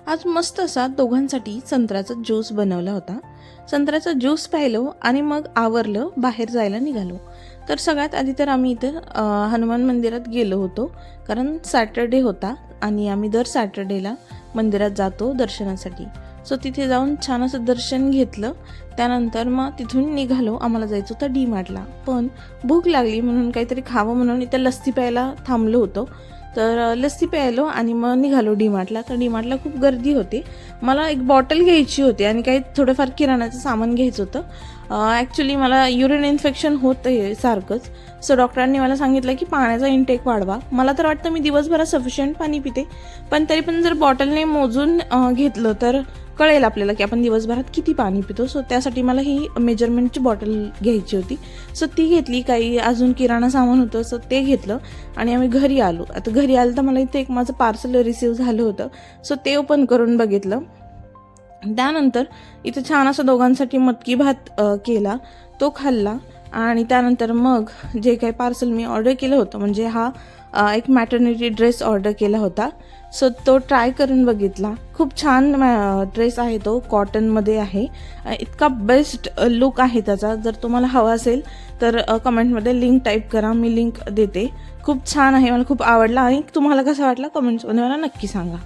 आज मस्त असा दोघांसाठी संत्र्याचा ज्यूस बनवला होता. संत्र्याचा ज्यूस प्यायलो आणि मग आवरलं, बाहेर जायला निघालो. तर सगळ्यात आधी तर आम्ही इथं हनुमान मंदिरात गेलो होतो, कारण सॅटर्डे होता आणि आम्ही दर सॅटर्डेला मंदिरात जातो दर्शनासाठी. सो तिथे जाऊन छान असं दर्शन घेतलं. त्यानंतर मग तिथून निघालो. आम्हाला जायचं होतं डी-मार्टला, पण भूक लागली म्हणून काहीतरी खावं म्हणून इथं लस्सी प्यायला थांबलो होतो. तर लस्सी प्यायलो आणि मग निघालो डी-मार्टला. तर डी-मार्टला खूप गर्दी होती. मला एक बॉटल घ्यायची होती आणि काही थोडंफार किराणाचं सामान घ्यायचं होतं. ॲक्च्युली मला युरिन इन्फेक्शन होतं आहे सारखंच. सो डॉक्टरांनी मला सांगितलं की पाण्याचा इंटेक वाढवा. मला तर वाटतं मी दिवसभरात सफिशियंट पाणी पिते, पण तरी पण जर बॉटलने मोजून घेतलं तर कळेल आपल्याला की आपण दिवसभरात किती पाणी पितो. सो त्यासाठी मला ही मेजरमेंटची बॉटल घ्यायची होती. सो ती घेतली. काही अजून किराणा सामान होतं, सो ते घेतलं आणि आम्ही घरी आलो. आता घरी आलं तर मला इथे एक माझं पार्सल रिसीव झालं होतं. सो ते ओपन करून बघितलं. त्यानंतर इथे छान असं दोघांसाठी मटकी भात केला, तो खाल्ला. आणि त्यानंतर मग जे काही पार्सल मी ऑर्डर केलं होतं, म्हणजे हा एक मॅटर्निटी ड्रेस ऑर्डर केला होता. सो तो ट्राय करून बघितला. खूप छान ड्रेस आहे, तो कॉटनमध्ये आहे. इतका बेस्ट लुक आहे त्याचा. जर तुम्हाला हवा असेल तर कमेंटमध्ये लिंक टाईप करा, मी लिंक देते. खूप छान आहे, मला खूप आवडला. आणि तुम्हाला कसा वाटला कमेंट्समध्ये मला नक्की सांगा.